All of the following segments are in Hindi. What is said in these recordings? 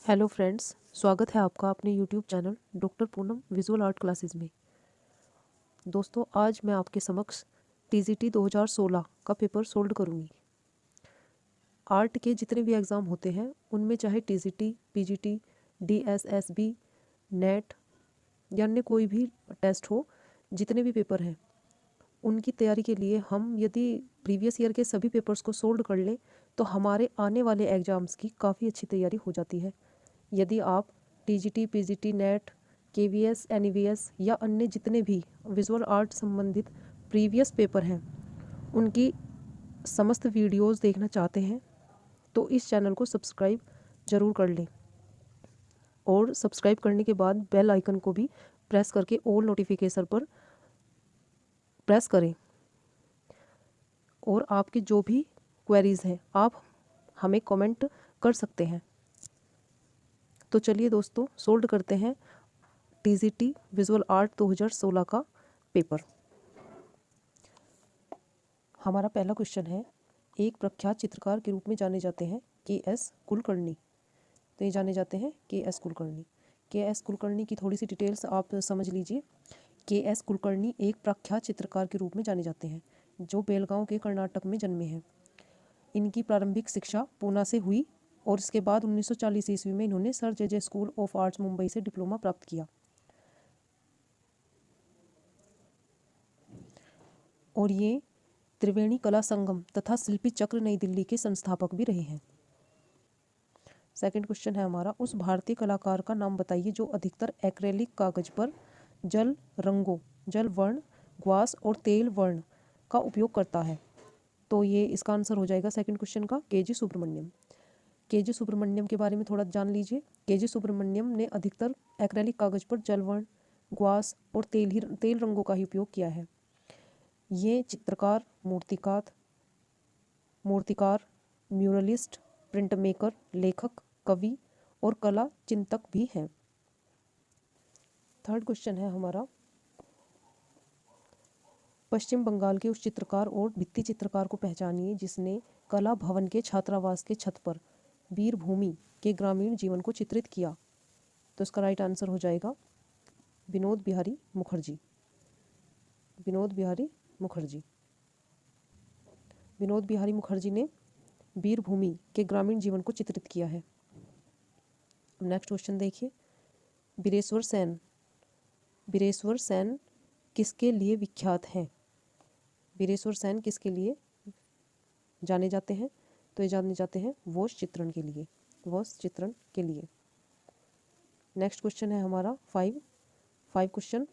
हेलो फ्रेंड्स, स्वागत है आपका अपने YouTube channel doctor Poonam visual art classes में। दोस्तों, आज मैं आपके समक्ष टीजीटी 2016 का पेपर सोल्व करूंगी। आर्ट के जितने भी एग्ज़ाम होते हैं उनमें चाहे टीजीटी, पीजीटी, डीएसएसबी, नेट या अन्य कोई भी टेस्ट हो, जितने भी पेपर हैं उनकी तैयारी के लिए हम यदि प्रीवियस ईयर के सभी पेपर्स को सोल्व कर लें तो हमारे आने वाले एग्ज़ाम्स की काफ़ी अच्छी तैयारी हो जाती है। यदि आप टीजीटी, पीजीटी, नेट, केवीएस, एनईवीएस या अन्य जितने भी विजुअल आर्ट संबंधित प्रीवियस पेपर हैं उनकी समस्त वीडियोस देखना चाहते हैं तो इस चैनल को सब्सक्राइब ज़रूर कर लें और सब्सक्राइब करने के बाद बेल आइकन को भी प्रेस करके ऑल नोटिफिकेशन पर प्रेस करें। और आपकी जो भी क्वेरीज़ हैं आप हमें कमेंट कर सकते हैं। तो चलिए दोस्तों, सोल्व करते हैं टीजीटी विजुअल आर्ट 2016 का पेपर। हमारा पहला क्वेश्चन है, एक प्रख्यात चित्रकार के रूप में जाने जाते हैं के.एस. कुलकर्णी। तो ये जाने जाते हैं के.एस. कुलकर्णी। के.एस. कुलकर्णी की थोड़ी सी डिटेल्स आप समझ लीजिए। के.एस. कुलकर्णी एक प्रख्यात चित्रकार के रूप में जाने जाते हैं जो बेलगांव के कर्नाटक में जन्मे हैं। इनकी प्रारंभिक शिक्षा पूना से हुई और इसके बाद 1940 ईस्वी में इन्होंने sir J school of arts Mumbai से डिप्लोमा प्राप्त किया और ये त्रिवेणी कला संगम तथा शिल्पी चक्र नई दिल्ली के संस्थापक भी रहे हैं। सेकंड क्वेश्चन है हमारा, उस भारतीय कलाकार का नाम बताइए जो अधिकतर एक्रेलिक कागज पर जल रंगों, जल वर्ण, ग्वास और तेल वर्ण का उपयोग करता है। तो ये इसका आंसर हो जाएगा सेकंड क्वेश्चन का के.जी. सुब्रमण्यम। के.जी. सुब्रमण्यम के बारे में थोड़ा जान लीजिए। के.जी. सुब्रमण्यम ने अधिकतर एक्रेलिक कागज पर जल वर्ण, ग्वास और तेल रंगों का ही उपयोग किया है। ये चित्रकार, मूर्तिकार, म्यूरलिस्ट, प्रिंट मेकर, लेखक, कवि और कला चिंतक भी हैं। थर्ड क्वेश्चन है हमारा, पश्चिम बंगाल के उस चित्रकार और भित्ति चित्रकार को पहचानिए जिसने कला भवन के छात्रावास के छत पर वीरभूमि के ग्रामीण जीवन को चित्रित किया। तो इसका राइट आंसर हो जाएगा विनोद बिहारी मुखर्जी। विनोद बिहारी मुखर्जी। विनोद बिहारी मुखर्जी ने वीरभूमि के ग्रामीण जीवन को चित्रित किया है। नेक्स्ट क्वेश्चन देखिए, बिरेश्वर सेन। बिरेश्वर सेन किसके लिए विख्यात हैं? बिरेश्वर सेन किसके लिए जाने जाते हैं? तो ये जाने जाते हैं वोश चित्रण के लिए। वोश चित्रण के लिए। नेक्स्ट क्वेश्चन है हमारा फाइव क्वेश्चन,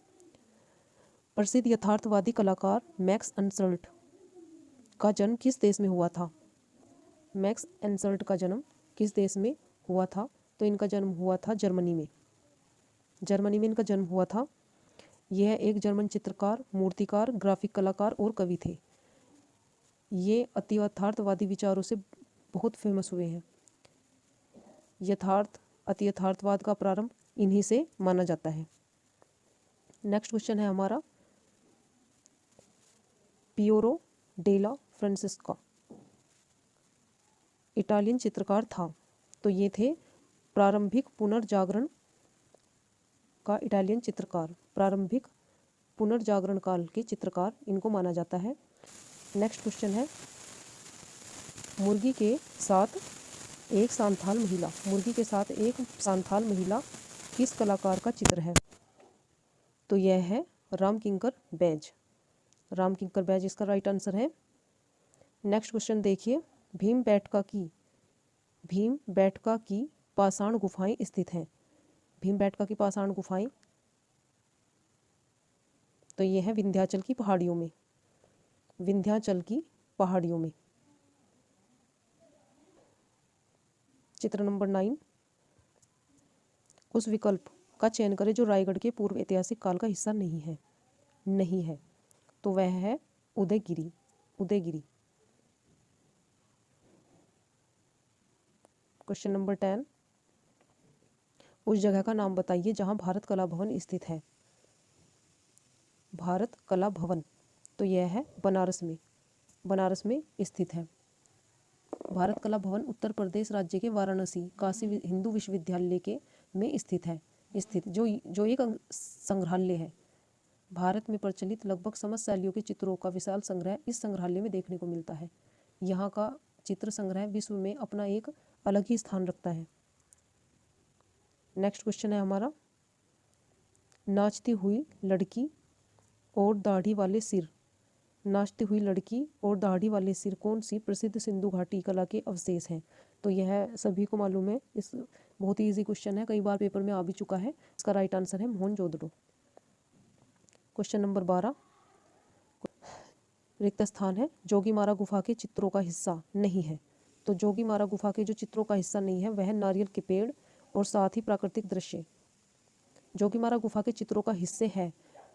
प्रसिद्ध यथार्थवादी कलाकार मैक्स एंसल्ट का जन्म किस देश में हुआ था? मैक्स एंसल्ट का जन्म किस देश में हुआ था? तो इनका जन्म हुआ था जर्मनी में। जर्मनी में इनका जन्म हुआ था। यह एक जर्मन चित्रकार, मूर्तिकार, ग्राफिक कलाकार और कवि थे। ये अति यथार्थवादी विचारों से बहुत फेमस हुए हैं। अति यथार्थवाद का प्रारंभ इन्हीं से माना जाता है। नेक्स्ट क्वेश्चन है हमारा, पियोरो डेला फ्रांसेस्का इटालियन चित्रकार था। तो ये थे प्रारंभिक पुनर्जागरण का इटालियन चित्रकार। प्रारंभिक पुनर्जागरण काल के चित्रकार इनको माना जाता है। नेक्स्ट क्वेश्चन है, मुर्गी के साथ एक सांथाल महिला किस कलाकार का चित्र है? तो यह है रामकिंकर बैज। रामकिंकर बैज इसका राइट आंसर है। नेक्स्ट क्वेश्चन देखिए, भीमबेटका की पाषाण गुफाएं स्थित हैं। भीमबेटका की पाषाण गुफाएं तो ये है विंध्याचल की पहाड़ियों में। विंध्याचल की पहाड़ियों में। चित्र नंबर 9, उस विकल्प का चयन करें जो रायगढ़ के पूर्व ऐतिहासिक काल का हिस्सा नहीं है। तो वह है उदयगिरी। क्वेश्चन नंबर 10, उस जगह का नाम बताइए जहां भारत कला भवन स्थित है। भारत कला भवन तो यह है बनारस में स्थित है। भारत कला भवन उत्तर प्रदेश राज्य के वाराणसी काशी हिंदू विश्वविद्यालय के में स्थित जो एक संग्रहालय है। भारत में प्रचलित लगभग समस्त शैलियों के चित्रों का विशाल संग्रह इस संग्रहालय में देखने को मिलता है। यहाँ का चित्र संग्रह विश्व में अपना एक अलग ही स्थान रखता है। नेक्स्ट क्वेश्चन है हमारा, नाचती हुई लड़की और दाढ़ी वाले सिर। नाचती हुई लड़की और दाढ़ी वाले सिर कौन सी प्रसिद्ध सिंधु घाटी कला के अवशेष हैं? तो यह सभी को मालूम है, इस बहुत ही इजी क्वेश्चन है, कई बार पेपर में आ भी चुका है। इसका राइट आंसर है मोहनजोदड़ो। क्वेश्चन नंबर 12, रिक्त स्थान है, जोगीमारा गुफा के चित्रों का हिस्सा नहीं है। तो जोगीमारा गुफा के जो चित्रों का हिस्सा नहीं है वह नारियल के पेड़ और साथ ही प्राकृतिक दृश्य। जोगीमारा गुफा के चित्रों का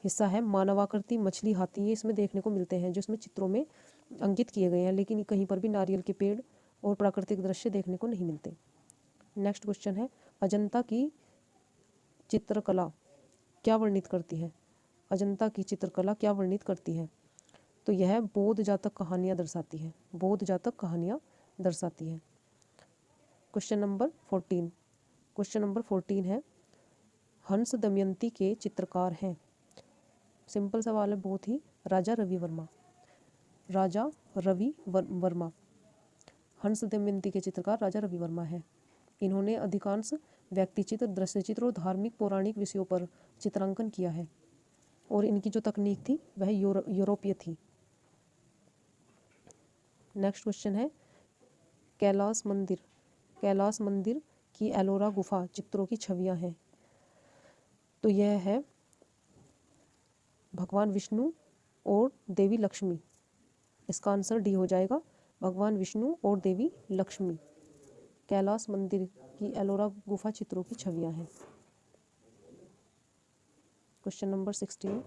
हिस्सा है मानवाकृति, मछली, हाथी, ये इसमें देखने को मिलते हैं जो इसमें चित्रों में अंकित किए गए हैं, लेकिन कहीं पर भी नारियल के पेड़ और प्राकृतिक दृश्य देखने को नहीं मिलते। नेक्स्ट क्वेश्चन है, अजंता की चित्रकला क्या वर्णित करती है? अजंता की चित्रकला क्या वर्णित करती है? तो यह बौद्ध जातक कहानियाँ दर्शाती है। बौद्ध जातक कहानियाँ दर्शाती है। क्वेश्चन नंबर 14 है, हंस दमयंती के चित्रकार हैं। सिंपल सवाल है बहुत ही, राजा रवि वर्मा। हंस दमयंती के चित्रकार राजा रवि वर्मा है। इन्होंने अधिकांश व्यक्ति चित्र, दृश्य चित्र और धार्मिक पौराणिक विषयों पर चित्रांकन किया है और इनकी जो तकनीक थी वह यूरोपीय थी। नेक्स्ट क्वेश्चन है, कैलाश मंदिर की एलोरा गुफा चित्रों की छवियां हैं। तो यह है भगवान विष्णु और देवी लक्ष्मी। इसका आंसर डी हो जाएगा, भगवान विष्णु और देवी लक्ष्मी। कैलाश मंदिर की एलोरा गुफा चित्रों की छवियां हैं। क्वेश्चन नंबर 16,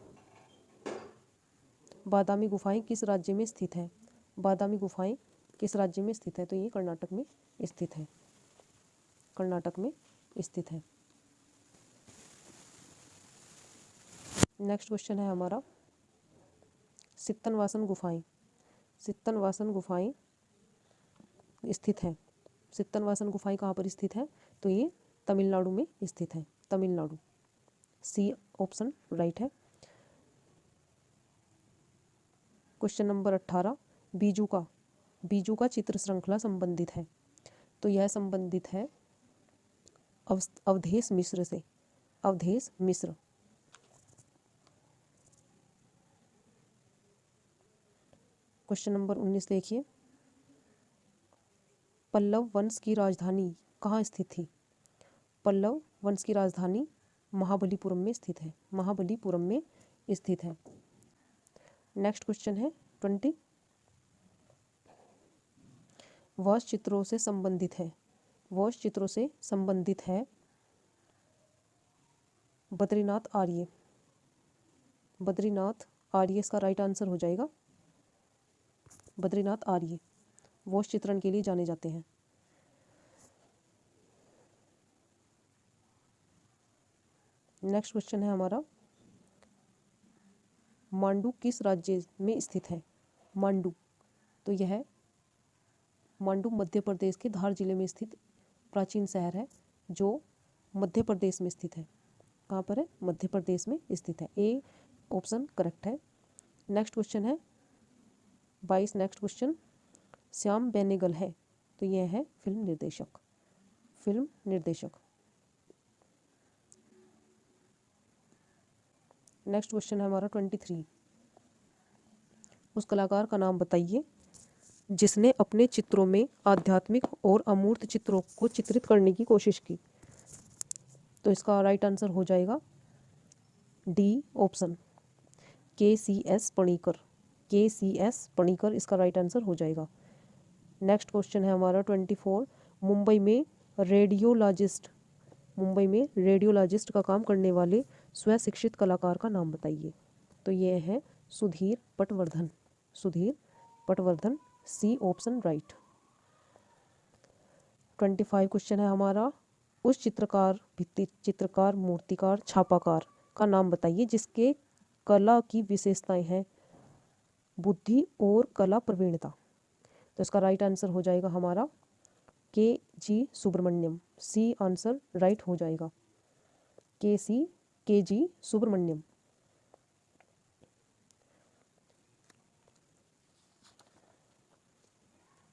बादामी गुफाएं किस राज्य में स्थित है? बादामी गुफाएं किस राज्य में स्थित है? तो ये कर्नाटक में स्थित है। नेक्स्ट क्वेश्चन है हमारा, सित्तनवासन गुफाएं स्थित है। सित्तनवासन गुफाएं कहाँ पर स्थित है? तो ये तमिलनाडु में स्थित है। तमिलनाडु, सी ऑप्शन राइट है। क्वेश्चन नंबर 18, बीजू का चित्र श्रृंखला संबंधित है। तो यह संबंधित है अवधेश मिश्र से। क्वेश्चन नंबर 19 देखिए, पल्लव वंश की राजधानी कहाँ स्थित थी? पल्लव वंश की राजधानी महाबलीपुरम में स्थित है। नेक्स्ट क्वेश्चन है 20, वॉश चित्रों से संबंधित है बद्रीनाथ आर्य इसका राइट आंसर हो जाएगा। बद्रीनाथ आर्य वॉश चित्रण के लिए जाने जाते हैं। नेक्स्ट क्वेश्चन है हमारा, मांडू किस राज्य में स्थित है? तो यह मांडू मध्य प्रदेश के धार जिले में स्थित प्राचीन शहर है जो मध्य प्रदेश में स्थित है। कहाँ पर है? मध्य प्रदेश में स्थित है। ए ऑप्शन करेक्ट है। नेक्स्ट क्वेश्चन है 22। नेक्स्ट क्वेश्चन, श्याम बेनेगल है। तो यह है फिल्म निर्देशक। नेक्स्ट क्वेश्चन है हमारा 23, उस कलाकार का नाम बताइए जिसने अपने चित्रों में आध्यात्मिक और अमूर्त चित्रों को चित्रित करने की कोशिश की। तो इसका राइट आंसर हो जाएगा डी ऑप्शन, KCS पणिकर इसका राइट आंसर हो जाएगा। नेक्स्ट क्वेश्चन है हमारा 24, मुंबई में रेडियोलॉजिस्ट का काम करने वाले स्वशिक्षित कलाकार का नाम बताइए। तो ये है Sudhir Patwardhan, C option right. 25 question है हमारा, उस चित्रकार, भित्ति चित्रकार, मूर्तिकार, छापाकार का नाम बताइए जिसके कला की विशेषताएं हैं बुद्धि और कला प्रवीणता। तो इसका राइट आंसर हो जाएगा हमारा के सुब्रमण्यम। सी आंसर राइट हो जाएगा, के सुब्रमण्यम।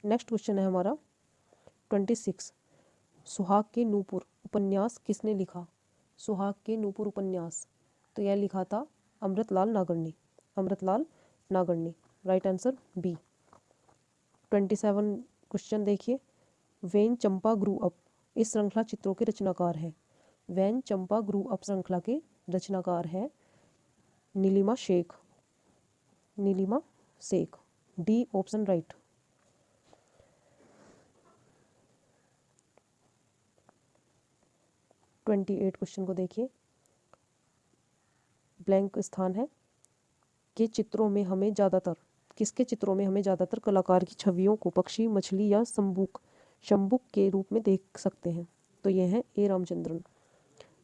नेक्स्ट क्वेश्चन है हमारा 26। सुहाग के नूपुर उपन्यास किसने लिखा? सुहाग के नूपुर उपन्यास, तो यह लिखा था अमृतलाल नागरनी। अमृतलाल नागरनी, राइट आंसर बी। 27 क्वेश्चन देखिए। वेन चंपा ग्रू अप इस श्रृंखला चित्रों के रचनाकार है। वेन चंपा ग्रू अप श्रृंखला के रचनाकार है Neelima Sheikh. Neelima Sheikh, D option right. Twenty 28 question को देखिए। ब्लैंक स्थान है कि चित्रों में हमें ज़्यादातर, किसके चित्रों में हमें ज़्यादातर कलाकार की छवियों को पक्षी, मछली या शंबुक के रूप में देख सकते हैं? तो ये है ए रामचंद्रन।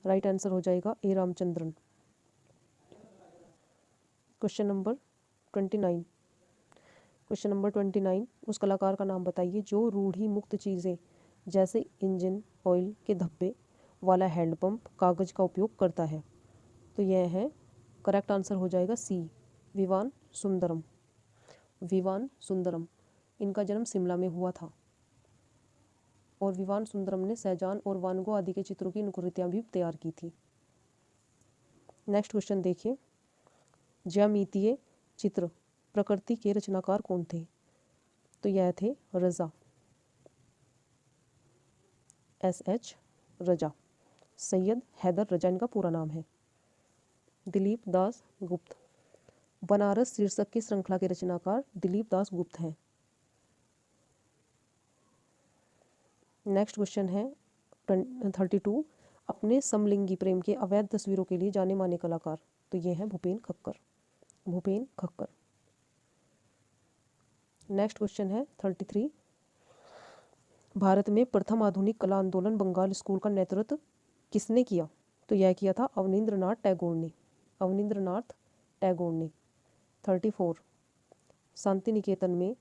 राइट आंसर हो जाएगा A Ramachandran. Question number 29। Question number 29, उस कलाकार का नाम बताइए जो रूढ़ी मुक्त चीज़ें जैसे इंजन ऑयल के धब्बे वाला हैंडपंप, कागज़ का उपयोग करता है? तो यह है, करेक्ट आंसर हो जाएगा सी, विवान सुंदरम। विवान सुंदरम, इनका जन्म शिमला में हुआ था और विवान सुंदरम ने सहजान और वान गो आदि के चित्रों की अनुकृतियाँ भी तैयार की थी। नेक्स्ट क्वेश्चन देखिए। ज्यामितीय चित्र प्रकृति के रचनाकार कौन थे? तो यह थे रजा, SH रजा। सैयद हैदर रजा इनका पूरा नाम है। दिलीप दास गुप्त, बनारस शीर्षक की श्रृंखला के रचनाकार दिलीप दास गुप्त हैं। नेक्स्ट क्वेश्चन है 32, अपने समलिंगी प्रेम के अवैध तस्वीरों के लिए जाने माने कलाकार? तो ये हैं भूपेन खक्कर। भूपेन खक्कर। नेक्स्ट क्वेश्चन है 33, भारत में प्रथम आधुनिक कला आंदोलन बंगाल स्कूल का नेतृत्व किसने किया? तो यह किया था अवनींद्रनाथ टैगोर ने। अवनींद्रनाथ टैगोर ने। 34, शांति निकेतन में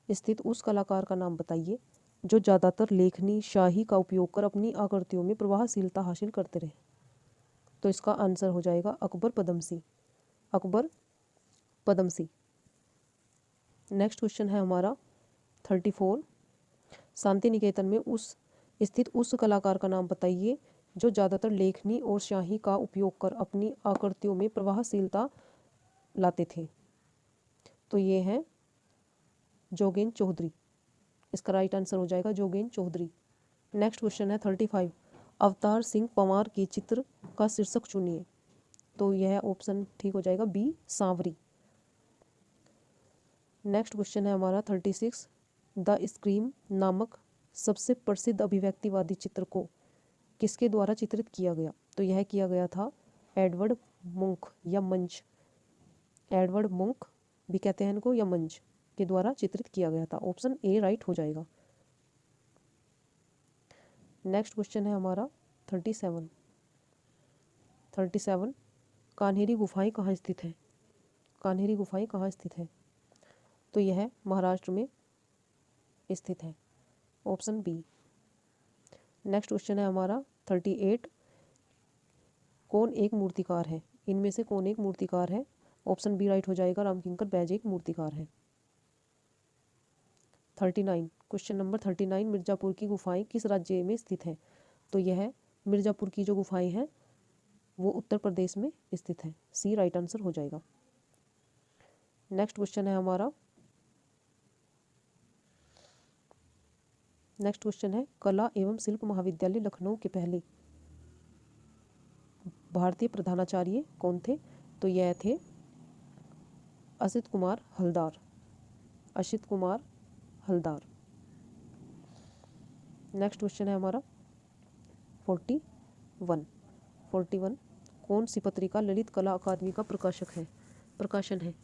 स्थित उस कलाकार का नाम बताइए जो ज़्यादातर लेखनी शाही का उपयोग कर अपनी आकृतियों में प्रभावशीलता हासिल करते रहे? तो इसका आंसर हो जाएगा अकबर पदमसी। अकबर पदमसी। नेक्स्ट क्वेश्चन है हमारा 34, शांति निकेतन में स्थित उस कलाकार का नाम बताइए जो ज़्यादातर लेखनी और शाही का उपयोग कर अपनी आकृतियों में प्रभावशीलता लाते थे? तो ये हैं जोगेन चौधरी। इसका राइट आंसर हो जाएगा जोगेन चौधरी। नेक्स्ट क्वेश्चन है 35, अवतार सिंह पंवार के चित्र का शीर्षक चुनिए? तो यह ऑप्शन ठीक हो जाएगा बी, सांवरी। नेक्स्ट क्वेश्चन है हमारा 36, द स्क्रीम नामक सबसे प्रसिद्ध अभिव्यक्तिवादी चित्र को किसके द्वारा चित्रित किया गया? तो यह किया गया था एडवर्ड मुंक या मंच। एडवर्ड मुंक भी कहते हैं इनको, या मंच के द्वारा चित्रित किया गया था। ऑप्शन ए राइट हो जाएगा। नेक्स्ट क्वेश्चन है हमारा 37, कान्हेरी गुफाएं कहाँ स्थित है? कान्हेरी गुफाएं कहाँ स्थित है? तो यह महाराष्ट्र में स्थित है। Option B. नेक्स्ट क्वेश्चन है हमारा 38, कौन एक मूर्तिकार है? इनमें से कौन एक मूर्तिकार है? ऑप्शन बी राइट हो जाएगा, रामकिंकर बैज एक मूर्तिकार है। 39, क्वेश्चन नंबर 39, मिर्ज़ापुर की गुफाएं किस राज्य में स्थित हैं? तो यह मिर्ज़ापुर की जो गुफाएं हैं वो उत्तर प्रदेश में स्थित है। सी राइट आंसर हो जाएगा। नेक्स्ट क्वेश्चन है हमारा, नेक्स्ट क्वेश्चन है कला एवं शिल्प महाविद्यालय लखनऊ के पहले भारतीय प्रधानाचार्य कौन थे? तो यह थे असित कुमार हलदार। असित कुमार हलदार। नेक्स्ट क्वेश्चन है हमारा 41, कौन सी पत्रिका ललित कला अकादमी का प्रकाशन है?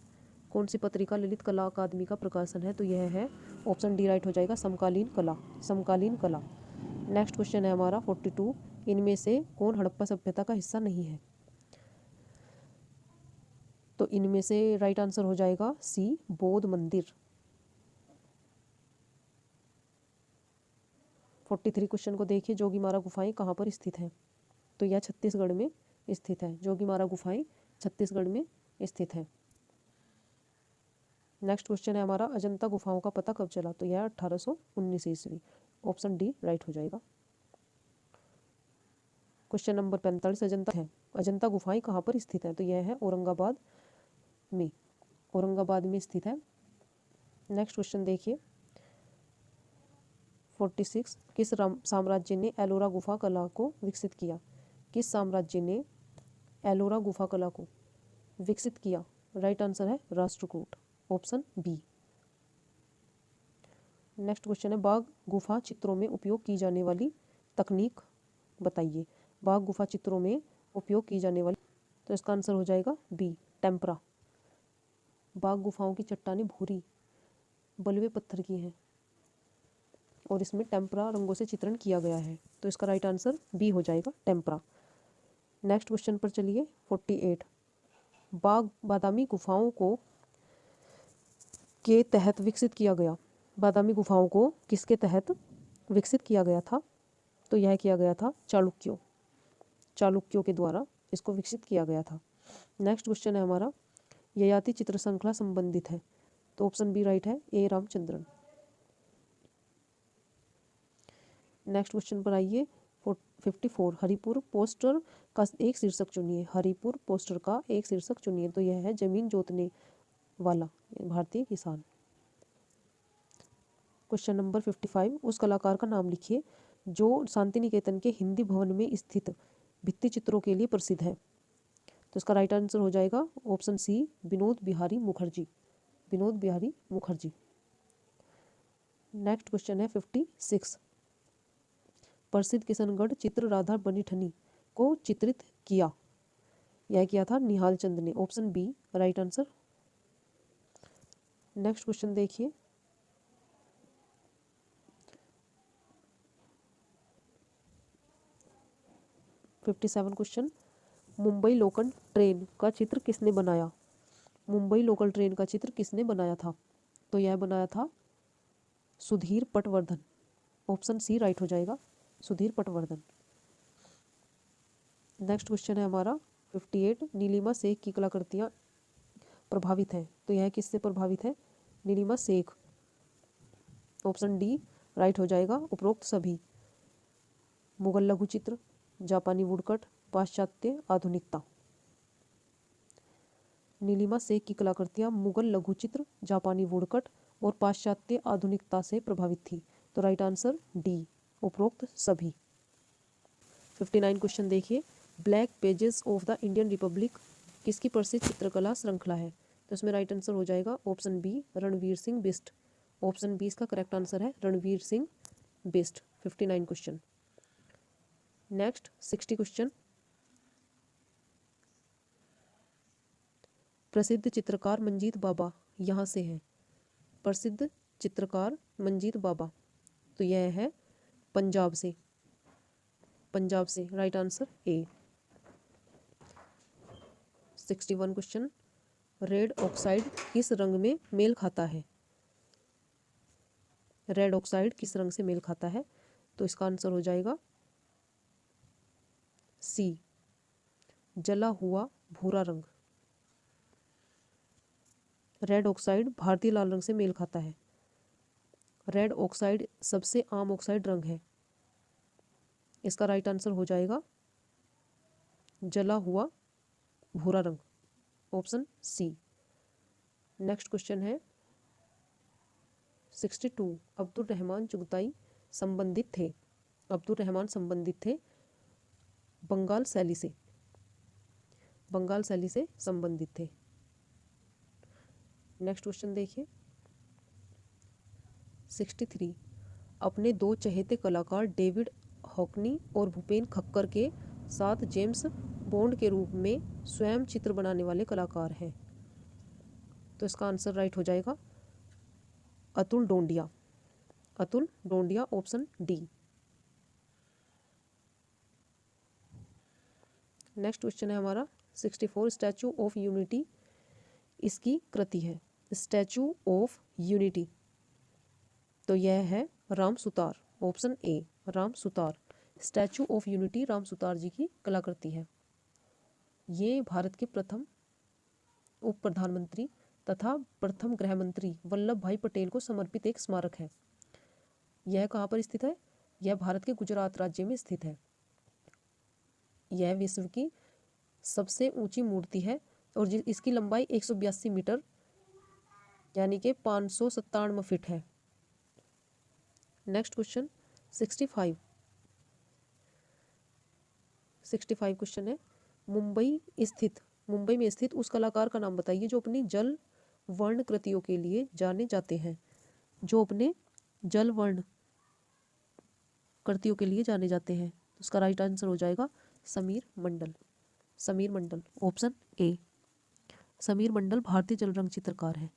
कौन सी पत्रिका ललित कला अकादमी का प्रकाशन है? तो यह है ऑप्शन डी राइट हो जाएगा, समकालीन कला। समकालीन कला। नेक्स्ट क्वेश्चन है हमारा 42, इनमें से कौन हड़प्पा सभ्यता का हिस्सा नहीं है? तो इनमें से राइट आंसर हो जाएगा सी, बौद्ध मंदिर। 43 क्वेश्चन को देखिए, जोगीमारा गुफाएं कहाँ पर स्थित हैं? तो यह छत्तीसगढ़ में स्थित है। जोगीमारा गुफाएं छत्तीसगढ़ में स्थित है। नेक्स्ट क्वेश्चन है हमारा, अजंता गुफाओं का पता कब चला? तो यह 1819 ईस्वी। ऑप्शन डी राइट हो जाएगा। क्वेश्चन नंबर 45, अजंता गुफाएं कहाँ पर स्थित हैं? तो यह है औरंगाबाद में, औरंगाबाद में स्थित है। नेक्स्ट क्वेश्चन देखिए 46, किस साम्राज्य ने एलोरा गुफा कला को विकसित किया? किस साम्राज्य ने एलोरा गुफा कला को विकसित किया? राइट आंसर है Rashtrakuta, option B. Next question है, बाघ गुफा चित्रों में उपयोग की जाने वाली तकनीक बताइए। बाघ गुफा चित्रों में उपयोग की जाने वाली, तो इसका आंसर हो जाएगा बी, टेम्परा। बाघ गुफाओं की चट्टानें भूरी बलुए पत्थर की हैं और इसमें टेम्परा रंगों से चित्रण किया गया है, तो इसका राइट आंसर बी हो जाएगा, टेम्परा। नेक्स्ट क्वेश्चन पर चलिए 48, बादामी गुफाओं को के तहत विकसित किया गया। बादामी गुफाओं को किसके तहत विकसित किया गया था? तो यह किया गया था चालुक्यों के द्वारा इसको विकसित किया गया था। नेक्स्ट क्वेश्चन है हमारा, ययाति चित्र श्रृंखला संबंधित है? तो ऑप्शन बी राइट है, ए रामचंद्रन। नेक्स्ट क्वेश्चन पर आइए 54, हरिपुर पोस्टर का एक शीर्षक चुनिए। हरिपुर पोस्टर का एक शीर्षक चुनिए। तो यह है जमीन जोतने वाला भारतीय किसान। क्वेश्चन नंबर 55, उस कलाकार का नाम लिखिए जो शांति निकेतन के हिंदी भवन में स्थित भित्ति चित्रों के लिए प्रसिद्ध है। तो इसका राइट आंसर हो जाएगा option C, Vinod Bihari Mukherjee. Vinod Bihari Mukherjee. Next question है 56, प्रसिद्ध किशनगढ़ चित्र राधा बनीठनी को चित्रित किया। यह किया था निहाल चंद ने। Option B right answer. Next question देखिए 57 क्वेश्चन, मुंबई लोकल ट्रेन का चित्र किसने बनाया? मुंबई लोकल ट्रेन का चित्र किसने बनाया था? तो यह बनाया था Sudhir Patwardhan. Option C right हो जाएगा, सुधीर पटवर्धन। नेक्स्ट क्वेश्चन है हमारा 58, नीलिमा शेख की कलाकृतियाँ प्रभावित हैं। तो यह किससे प्रभावित है? Neelima Sheikh. Option D right हो जाएगा, उपरोक्त सभी। मुगल लघु चित्र, जापानी वुडकट, पाश्चात्य आधुनिकता। नीलिमा शेख की कलाकृतियाँ मुगल लघु चित्र, जापानी वुडकट और पाश्चात्य आधुनिकता से प्रभावित थी। तो राइट आंसर डी, उपरोक्त सभी। 59 क्वेश्चन देखिए, black pages of the Indian Republic किसकी प्रसिद्ध चित्रकला श्रृंखला है? तो इसमें राइट आंसर हो जाएगा option B, Ranveer Singh Bisht. Option B इसका करेक्ट आंसर है, Ranveer Singh Bisht. 59 question. Next 60 question, प्रसिद्ध चित्रकार मंजीत बाबा यहाँ से हैं। प्रसिद्ध चित्रकार मंजीत बाबा, तो यह है पंजाब से। पंजाब से right answer A. 61 question, red oxide किस रंग में मेल खाता है? रेड ऑक्साइड किस रंग से मेल खाता है? तो इसका आंसर हो जाएगा सी, जला हुआ भूरा रंग। रेड ऑक्साइड भारतीय लाल रंग से मेल खाता है। रेड ऑक्साइड सबसे आम ऑक्साइड रंग है। इसका राइट आंसर हो जाएगा जला हुआ भूरा रंग, ऑप्शन सी। नेक्स्ट क्वेश्चन है 62, अब्दुल रहमान चुगताई संबंधित थे। अब्दुल रहमान संबंधित थे बंगाल शैली से। बंगाल शैली से संबंधित थे। नेक्स्ट क्वेश्चन देखिए 63, अपने दो चहेते कलाकार डेविड हॉकनी और भूपेन खक्कर के साथ जेम्स बॉन्ड के रूप में स्वयं चित्र बनाने वाले कलाकार हैं। तो इसका आंसर राइट हो जाएगा Atul Dondiya. Atul Dondiya, option D. Next question है हमारा 64, स्टैचू ऑफ यूनिटी इसकी कृति है। स्टैचू ऑफ यूनिटी, तो यह है Ram Sutar. Option A Ram Sutar. Statue of unity Ram Sutar ji की कलाकृति है। ये भारत के प्रथम उप प्रधानमंत्री तथा प्रथम गृह मंत्री वल्लभ भाई पटेल को समर्पित एक स्मारक है। यह कहाँ पर स्थित है? यह भारत के गुजरात राज्य में स्थित है। यह विश्व की सबसे ऊंची मूर्ति है और इसकी लंबाई 182 मीटर यानी कि 597 फीट है। नेक्स्ट क्वेश्चन 65 क्वेश्चन है, मुंबई में स्थित उस कलाकार का नाम बताइए जो अपनी जल वर्ण कृतियों के लिए जाने जाते हैं। जो अपने जल वर्ण कृतियों के लिए जाने जाते हैं, तो उसका राइट आंसर हो जाएगा समीर मंडल। Option A. समीर मंडल भारतीय जल रंग चित्रकार है।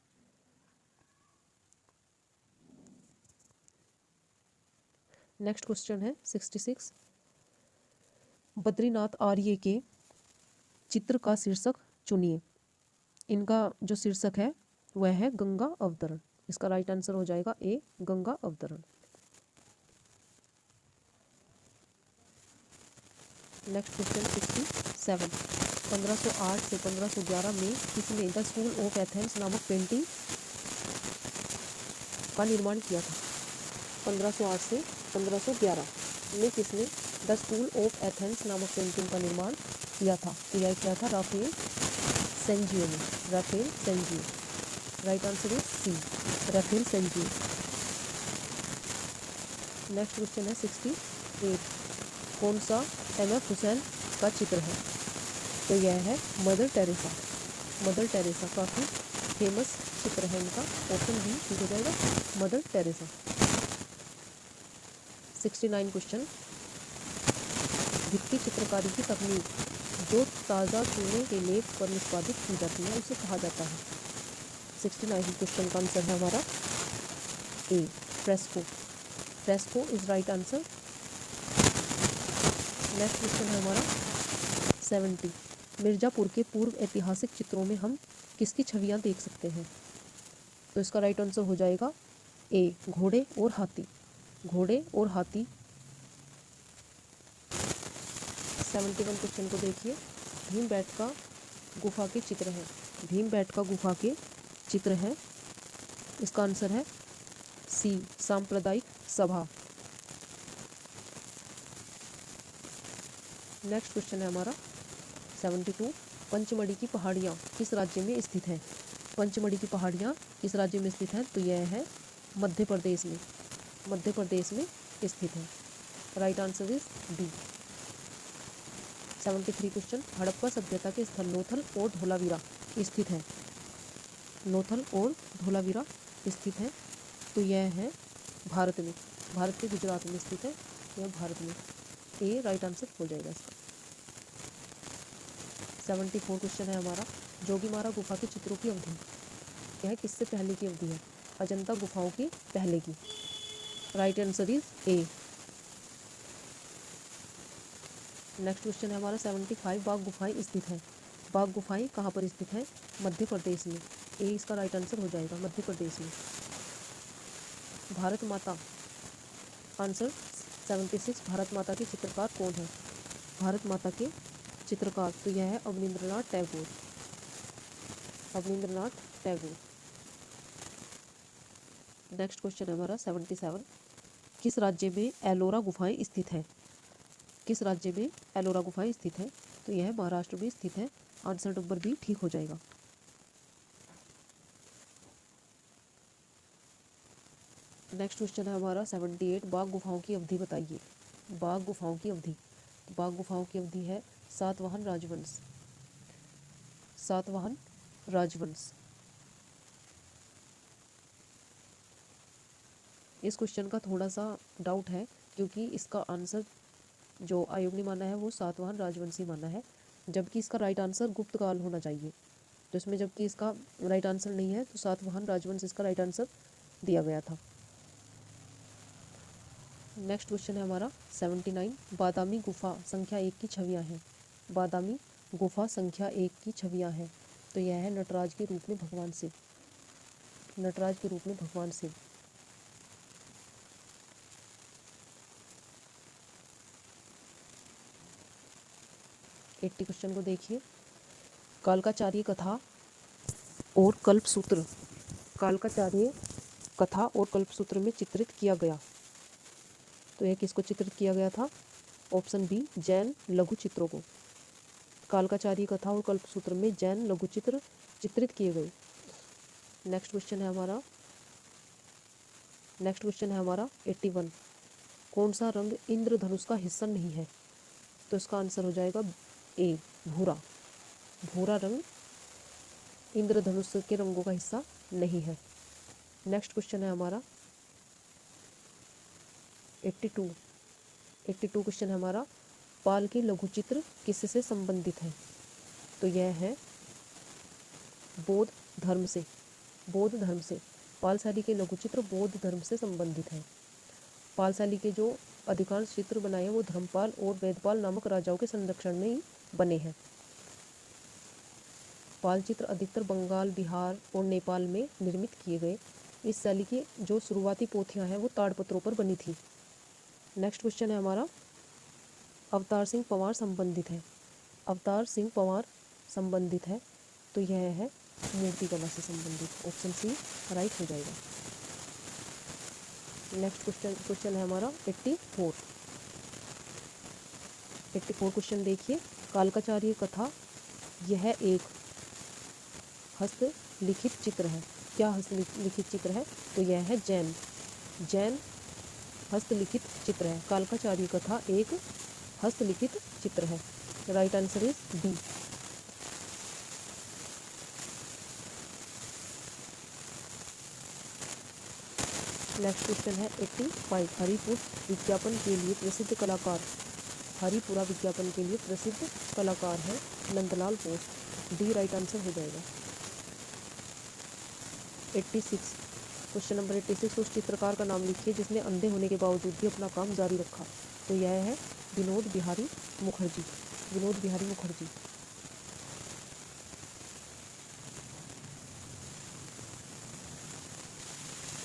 नेक्स्ट क्वेश्चन है 66, बद्रीनाथ आर्य के चित्र का शीर्षक चुनिए। इनका जो शीर्षक है वह है गंगा अवतरण। इसका राइट आंसर हो जाएगा ए गंगा अवतरण। नेक्स्ट क्वेश्चन 67, 1508 से 1511 में किसने द स्कूल ऑफ एथेंस नामक पेंटिंग का निर्माण किया था? 1508 से 1511 में किसने द स्कूल ऑफ एथेंस नामक पेंटिंग का निर्माण किया था? तो यह क्या था? राफेल सेंजियो ने। Right answer is C, Raphael Sanzio. Next question है 68, कौन सा एम.एफ. हुसैन का चित्र है? तो यह है मदर टेरेसा। काफ़ी फेमस चित्र है इनका। ऑप्शन बी ठीक हो जाएगा, मदर टेरेसा। 69 क्वेश्चन, भित्ति चित्रकारी की तकनीक जो ताज़ा चूने के लेप पर निष्पादित की जाती है उसे कहा जाता है? 69 क्वेश्चन का आंसर है हमारा A fresco is right answer. Next question है हमारा 70, मिर्ज़ापुर के पूर्व ऐतिहासिक चित्रों में हम किसकी छवियां देख सकते हैं? तो इसका राइट आंसर हो जाएगा ए घोड़े और हाथी। 71 क्वेश्चन को देखिए, भीमबेटका गुफा के चित्र है। इसका आंसर है सी सांप्रदायिक सभा। नेक्स्ट क्वेश्चन है हमारा 72, पंचमढ़ी की पहाड़ियाँ किस राज्य में स्थित हैं? तो यह है मध्य प्रदेश में स्थित है। Right answer is B. 73 question, Harappa सभ्यता के स्थल लोथल और धोलावीरा स्थित है। तो यह है भारत के गुजरात में स्थित है। यह भारत में ए राइट आंसर हो जाएगा इसका। 74 क्वेश्चन है हमारा, जोगीमारा गुफा के चित्रों की अवधि यह किससे पहले की अवधि है? अजंता गुफाओं की पहले की। Right answer is a. Next question है हमारा 75, बाघ गुफाएं स्थित है। बाघ गुफाएं कहाँ पर स्थित है? मध्य प्रदेश में। ए इसका राइट आंसर हो जाएगा, मध्य प्रदेश में। भारत माता, आंसर 76, भारत माता के चित्रकार कौन है? भारत माता के चित्रकार तो यह है अवनींद्रनाथ टैगोर। नेक्स्ट क्वेश्चन है हमारा 77, किस राज्य में एलोरा गुफाएं स्थित है? तो यह महाराष्ट्र में स्थित है। आंसर नंबर बी ठीक हो जाएगा। नेक्स्ट क्वेश्चन है हमारा 78, बाघ गुफाओं की अवधि बताइए। बाघ गुफाओं की अवधि है सातवाहन राजवंश। इस क्वेश्चन का थोड़ा सा डाउट है क्योंकि इसका आंसर जो आयोग ने माना है वो सातवाहन राजवंशी माना है, जबकि इसका राइट आंसर गुप्त काल होना चाहिए। तो इसमें जबकि इसका राइट आंसर नहीं है तो सातवाहन राजवंश इसका राइट आंसर दिया गया था। नेक्स्ट क्वेश्चन है हमारा 79, बादामी गुफा संख्या 1 की छवियां हैं। बादामी गुफा संख्या 1 की छवियां हैं। तो यह है नटराज के रूप में भगवान शिव। 80 क्वेश्चन को देखिए। कालकाचार्य कथा और कल्पसूत्र, कालकाचार्य कथा और कल्पसूत्र में चित्रित किया गया। तो यह किसको चित्रित किया गया था? ऑप्शन बी, जैन लघु चित्रों को। कालकाचार्य कथा और कल्पसूत्र में जैन लघु चित्र चित्रित किए गए। नेक्स्ट क्वेश्चन है हमारा 81। कौन सा रंग इंद्रधनुष का हिस्सा नहीं है? तो इसका आंसर हो जाएगा ए, भूरा। भूरा रंग इंद्रधनुष के रंगों का हिस्सा नहीं है। नेक्स्ट क्वेश्चन है हमारा 82 क्वेश्चन है हमारा, पाल के लघु चित्र किससे संबंधित है? तो यह है बौद्ध धर्म से। पालशाली के लघु चित्र बौद्ध धर्म से संबंधित है। पालशाली के जो अधिकांश चित्र बनाए हैं वो धर्मपाल और वेदपाल नामक राजाओं के संरक्षण में ही बने हैं। पाल चित्र अधिकतर बंगाल, बिहार और नेपाल में निर्मित किए गए। इस शैली की जो शुरुआती पोथियां हैं वो ताड़पत्रों पर बनी थी। नेक्स्ट क्वेश्चन है हमारा, अवतार सिंह पंवार संबंधित है। अवतार सिंह पंवार संबंधित है तो यह है मूर्तिकला से संबंधित। ऑप्शन सी राइट हो जाएगा। नेक्स्ट क्वेश्चन है हमारा 84 क्वेश्चन देखिए। कालकाचार्य कथा यह एक हस्तलिखित चित्र है। क्या हस्तलिखित चित्र है? तो यह है जैन हस्तलिखित चित्र है। कालकाचार्य कथा एक हस्तलिखित चित्र है। Right answer is B. Next question है 85। हरिपुरा विज्ञापन के लिए प्रसिद्ध कलाकार है Nandlal Bose. D right answer हो जाएगा। 86 क्वेश्चन नंबर 86, उस चित्रकार का नाम लिखिए जिसने अंधे होने के बावजूद भी अपना काम जारी रखा। तो यह है विनोद बिहारी मुखर्जी।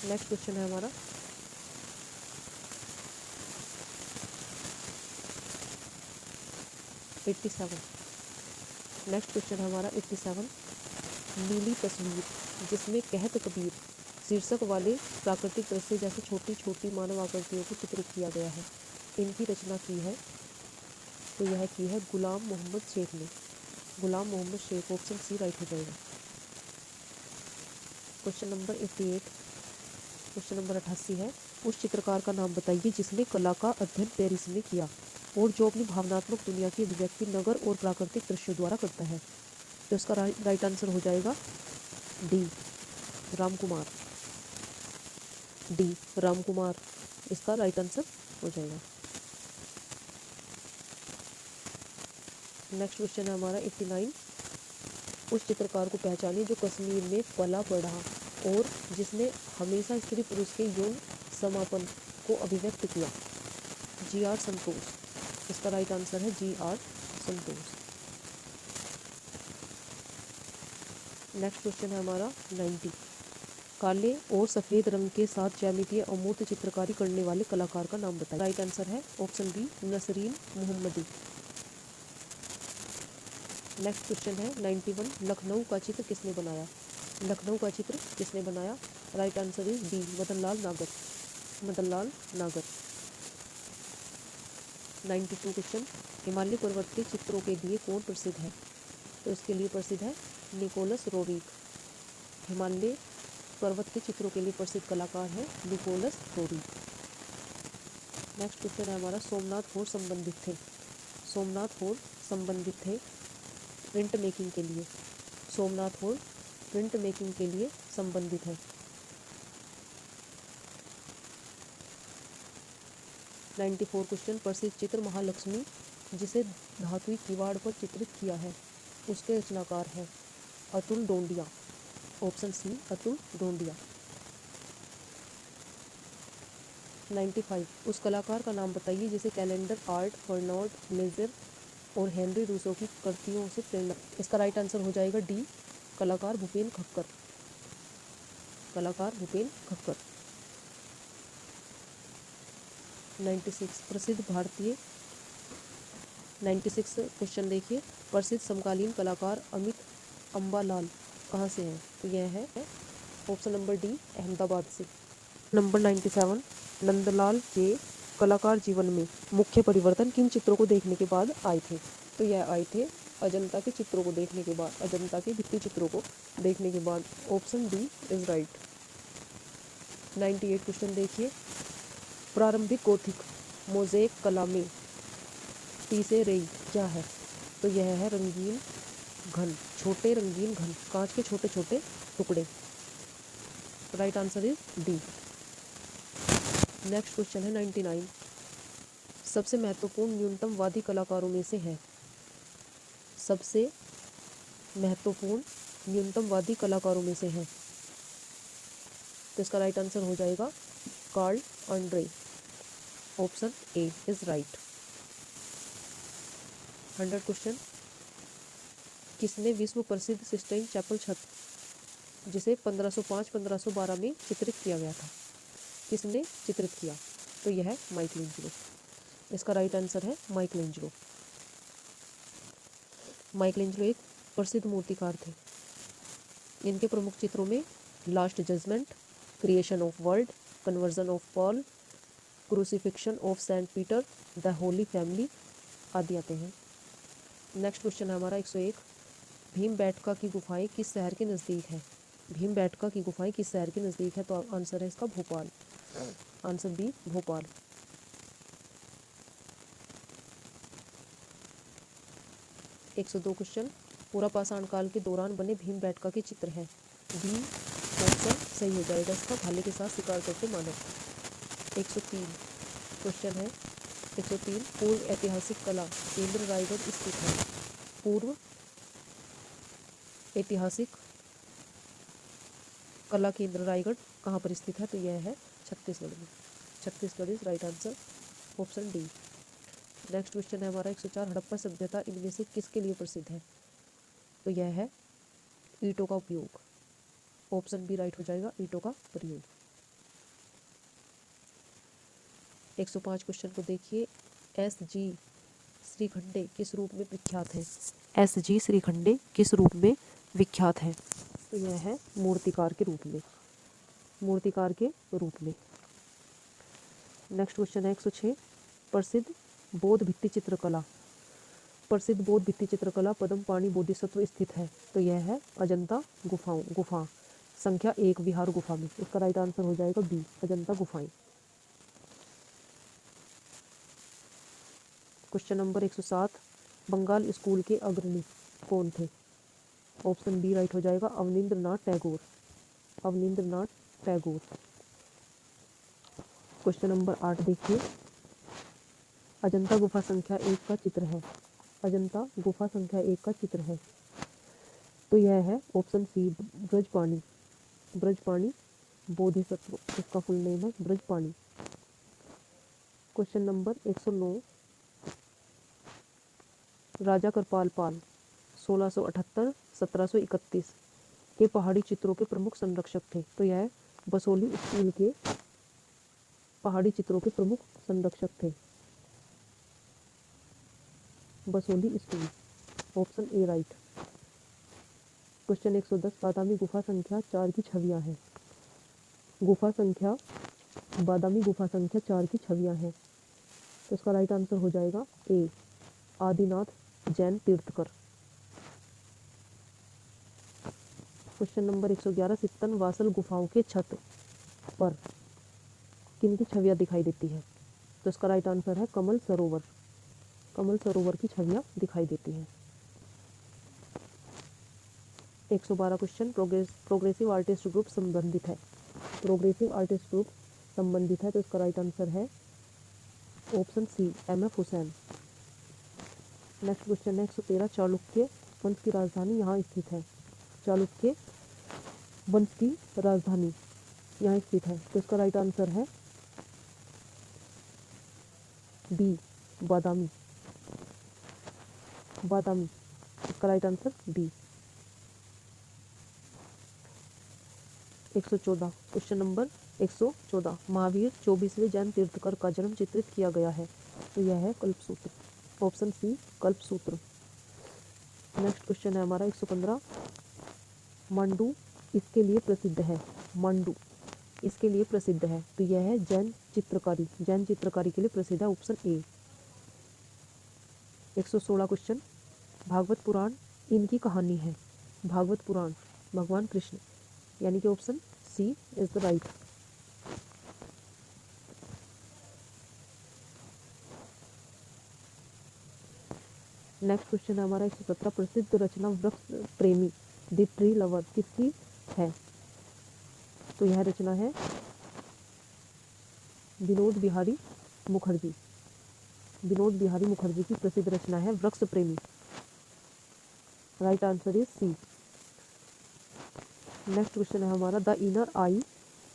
नेक्स्ट क्वेश्चन है हमारा 87। नेक्स्ट क्वेश्चन है हमारा 87। नीली तस्वीर जिसमें कहत कबीर शीर्षक वाले प्राकृतिक दृश्य जैसे छोटी छोटी मानव आकृतियों को चित्रित किया गया है, इनकी रचना की है। तो यह की है गुलाम मोहम्मद शेख ने। ऑप्शन सी राइट हो जाएगा। क्वेश्चन नंबर 88 है, उस चित्रकार का नाम बताइए जिसने कला का अध्ययन पेरिस में किया और जो अपनी भावनात्मक दुनिया की अभिव्यक्ति नगर और प्राकृतिक दृश्यों द्वारा करता है। तो इसका राइट आंसर हो जाएगा डी, राम कुमार। इसका राइट आंसर हो जाएगा। नेक्स्ट क्वेश्चन है हमारा 89। उस चित्रकार को पहचानिए जो कश्मीर में पला बढ़ा और जिसने हमेशा स्त्री पुरुष के यौन समापन को अभिव्यक्त किया। जी.आर. संतोष। इसका राइट आंसर है जी.आर. संतोष। नेक्स्ट क्वेश्चन है हमारा 90। काले और सफ़ेद रंग के साथ ज्यामितीय अमूर्त चित्रकारी करने वाले कलाकार का नाम बताएं। राइट आंसर है option B, Nasreen Mohammedi. Next question है 91। लखनऊ का चित्र किसने बनाया? Right answer is B, Madan Lal Nagar. 92 question. Himalaya पर्वतीय चित्रों के लिए कौन प्रसिद्ध है? तो इसके लिए प्रसिद्ध है निकोलस रोरिक। हिमालय पर्वत के चित्रों के लिए प्रसिद्ध कलाकार है निकोलस रोरिक। नेक्स्ट क्वेश्चन है हमारा सोमनाथ होर संबंधित थे प्रिंट मेकिंग के लिए। सोमनाथ होर प्रिंट मेकिंग के लिए संबंधित है। 94 क्वेश्चन। प्रसिद्ध चित्र महालक्ष्मी जिसे धातुई किवाड़ पर चित्रित किया है उसके रचनाकार है अतुल डोंडिया। Option C, Atul Dondiya. 95। उस कलाकार का नाम बताइए जिसे कैलेंडर आर्ट, बर्नार्ड लेजर और हेनरी रूसो की कृतियों से प्रेरणा। इसका राइट आंसर हो जाएगा डी, कलाकार भूपेन खक्कर। 96। प्रसिद्ध भारतीय 96 क्वेश्चन देखिए, प्रसिद्ध समकालीन कलाकार अमित अम्बालाल कहाँ से हैं? तो यह है ऑप्शन नंबर डी, अहमदाबाद से। नंबर 97, नंदलाल के कलाकार जीवन में मुख्य परिवर्तन किन चित्रों को देखने के बाद आए थे? तो यह आए थे अजंता के चित्रों को देखने के बाद, अजंता के भित्ति चित्रों को देखने के बाद। Option D is right. 98 question देखिए, प्रारंभिक गोथिक मोज़ेक कला में टीसेरेई क्या है? तो यह है रंगीन घन, छोटे रंगीन घन, कांच के छोटे छोटे टुकड़े। Right answer is D. Next question है 99, सबसे महत्वपूर्ण न्यूनतमवादी कलाकारों में से है? सबसे महत्वपूर्ण न्यूनतमवादी कलाकारों में से है, तो इसका राइट आंसर हो जाएगा Carl Andre. Option A is right. 100 question, किसने विश्व प्रसिद्ध सिस्टाइन चैपल छत, जिसे 1505-1512 में चित्रित किया गया था, किसने चित्रित किया? तो यह है माइकलैंजेलो। इसका राइट आंसर है माइकलैंजेलो। माइकलैंजेलो एक प्रसिद्ध मूर्तिकार थे। इनके प्रमुख चित्रों में last judgment, creation of world, conversion of Paul, crucifixion of saint Peter, the holy family आदि आते हैं। नेक्स्ट क्वेश्चन है हमारा 101, भीमबेटका की गुफाएं किस शहर के नज़दीक है? भीमबेटका की गुफाएं किस शहर के नज़दीक है? तो आंसर है इसका Bhopal. Answer B Bhopal. 102 question, पूरा पाषाण काल के दौरान बने भीमबेटका के चित्र हैं? बी ऑप्शन सही हो जाएगा इसका, भाले के साथ शिकार करते मानव। 103 क्वेश्चन है 103, पूर्व ऐतिहासिक कला केंद्र रायगढ़ स्थित है? पूर्व ऐतिहासिक कला केंद्र रायगढ़ कहाँ पर स्थित है? तो यह है छत्तीसगढ़ में। Chhattisgarh is right answer. Option D. Next question है हमारा 104, हड़प्पा सभ्यता इनमें से किसके लिए प्रसिद्ध है? तो यह है ईंटों का उपयोग। ऑप्शन बी राइट हो जाएगा, ईंटों का प्रयोग। 105 क्वेश्चन को देखिए, एस जी श्रीखंडे किस रूप में विख्यात है? एस जी श्रीखंडे किस रूप में विख्यात है? तो यह है मूर्तिकार के रूप में, मूर्तिकार के रूप में। नेक्स्ट क्वेश्चन है 106, प्रसिद्ध बौद्ध भित्ति चित्रकला, प्रसिद्ध बौद्ध भित्ति चित्रकला पद्मपाणि बोधिसत्व स्थित है? तो यह है अजंता गुफा संख्या 1 विहार गुफा में। इसका राइट आंसर हो जाएगा बी, अजंता गुफाएं। क्वेश्चन नंबर 107, बंगाल स्कूल के अग्रणी कौन थे? ऑप्शन बी राइट हो जाएगा, अवनींद्रनाथ टैगोर। अवनींद्रनाथ टैगोर। क्वेश्चन नंबर 8 देखिए, अजंता गुफा संख्या 1 का चित्र है? अजंता गुफा संख्या 1 का चित्र है, तो यह है ऑप्शन सी, ब्रजपाणि। ब्रजपाणि बोधिसत्व इसका फुल नेम है, ब्रजपाणि। क्वेश्चन नंबर 109, राजा कृपाल पाल 1678-1731 के पहाड़ी चित्रों के प्रमुख संरक्षक थे? तो यह बसोली स्कूल के पहाड़ी चित्रों के प्रमुख संरक्षक थे, Basoli school. Option A right. Question 110, बादामी गुफा संख्या 4 की छवियां हैं? बादामी गुफा संख्या 4 की छवियां हैं, तो इसका राइट आंसर हो जाएगा ए, आदिनाथ जैन तीर्थकर। क्वेश्चन नंबर 111, सित्तन वासल गुफाओं के छत पर किन की छवियां दिखाई देती है? तो इसका राइट आंसर है कमल सरोवर। कमल सरोवर की छवियां दिखाई देती हैं। 112 क्वेश्चन, प्रोग्रेसिव आर्टिस्ट ग्रुप संबंधित है? प्रोग्रेसिव आर्टिस्ट ग्रुप संबंधित है, तो इसका राइट आंसर है option C, M F. Hussain. Next question है 113, चालुक्य वंश की राजधानी यहाँ स्थित है? चालुक्य वंश की राजधानी यहाँ स्थित है, तो इसका राइट आंसर है बी, बादामी। बादामी इसका right answer B. 114 question number 114, Mahavir 24वें जैन तीर्थकर का जन्म चित्रित किया गया है? तो यह है Kalpasutra. Option C Kalpasutra. Next question है हमारा 115, मांडू इसके लिए प्रसिद्ध है। मांडू इसके लिए प्रसिद्ध है, तो यह है जैन चित्रकारी। जैन चित्रकारी के लिए प्रसिद्ध है, option A. 116 question, Bhagavata Purana इनकी कहानी है। भागवत पुराण भगवान कृष्ण, यानी कि option C is the right. Next question है हमारा 117, प्रसिद्ध रचना वृक्ष प्रेमी द ट्री लवर किसकी है? तो यह रचना है विनोद बिहारी मुखर्जी। विनोद बिहारी मुखर्जी की प्रसिद्ध रचना है वृक्ष प्रेमी। Right answer is C. Next question है हमारा, द इनर आई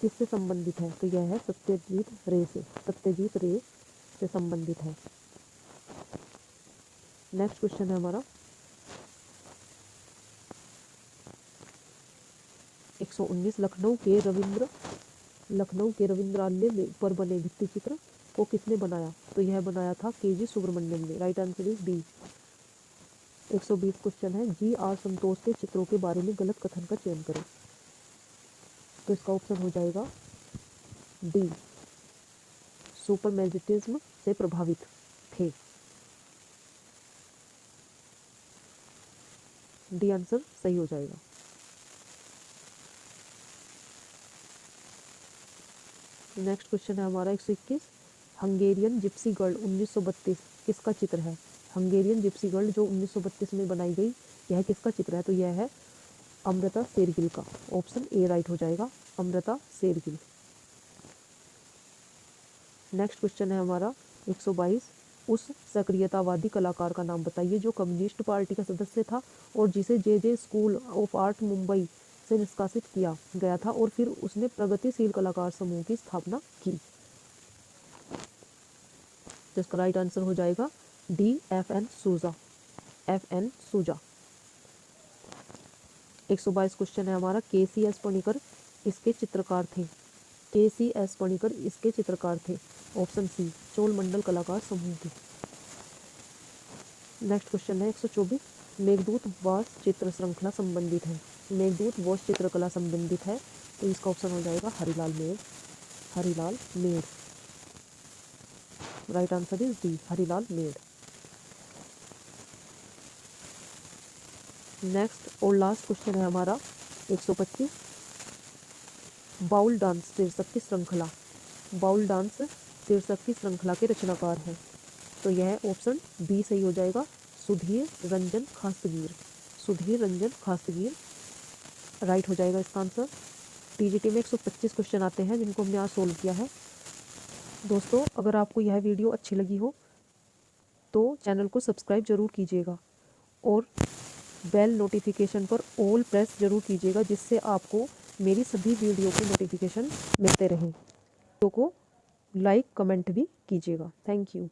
किससे संबंधित है? तो यह है सत्यजीत रे से। सत्यजीत रे से संबंधित है। नेक्स्ट क्वेश्चन है हमारा 119, लखनऊ के रविंद्रालय पर बने भित्ति चित्र को किसने बनाया? तो यह बनाया था के.जी. सुब्रमण्यम ने। Right answer is D. 120 question है, जी आर संतोष के चित्रों के बारे में गलत कथन का चयन करें। तो इसका ऑप्शन हो जाएगा डी, सुपर मैजिटिज्म से प्रभावित थे। डी आंसर सही हो जाएगा। नेक्स्ट क्वेश्चन है हमारा 121, हंगेरियन जिप्सी गर्ल 1932 किसका चित्र है? हंगेरियन जिप्सी गर्ल जो 1932 में बनाई गई, यह किसका चित्र है? तो यह है अमृता शेरगिल का। ऑप्शन ए राइट हो जाएगा, अमृता शेरगिल। नेक्स्ट क्वेश्चन है हमारा 122, उस सक्रियतावादी कलाकार का नाम बताइए जो कम्युनिस्ट पार्टी का सदस्य था और जिसे जे स्कूल ऑफ आर्ट मुंबई से निष्कासित किया गया था और फिर उसने प्रगतिशील कलाकार समूह की स्थापना की। जिसका राइट आंसर हो जाएगा डी, F.N. सूजा। F.N. सूजा। 122 क्वेश्चन है हमारा, के.सी.एस. पणिकर इसके चित्रकार थे। के.सी.एस. पणिकर इसके चित्रकार थे। ऑप्शन सी चोल मंडल कलाकार समूह के। नेक्स्ट क्वेश्चन है 124, मेघदूत वास चित्र श्रृंखला संबंधित है। मेघदूत वास चित्रकला संबंधित है, तो इसका ऑप्शन हो जाएगा हरिलाल मेड़। हरिलाल मेड़। Right answer is D, Harilal मेड़। नेक्स्ट और लास्ट क्वेश्चन है हमारा 125, बाउल डांस शीर्षक की श्रृंखला। बाउल डांस शीर्षक की श्रृंखला के रचनाकार हैं, तो यह ऑप्शन बी सही हो जाएगा, सुधीर रंजन खासगीर। सुधीर रंजन खासगीर राइट हो जाएगा इसका आंसर। टीजीटी में 125 क्वेश्चन आते हैं जिनको हमने आज सोल्व किया है। दोस्तों अगर आपको यह वीडियो अच्छी लगी हो तो चैनल को सब्सक्राइब जरूर कीजिएगा और बेल नोटिफिकेशन पर ऑल प्रेस जरूर कीजिएगा, जिससे आपको मेरी सभी वीडियो के नोटिफिकेशन मिलते रहें। वीडियो को लाइक कमेंट भी कीजिएगा। Thank you.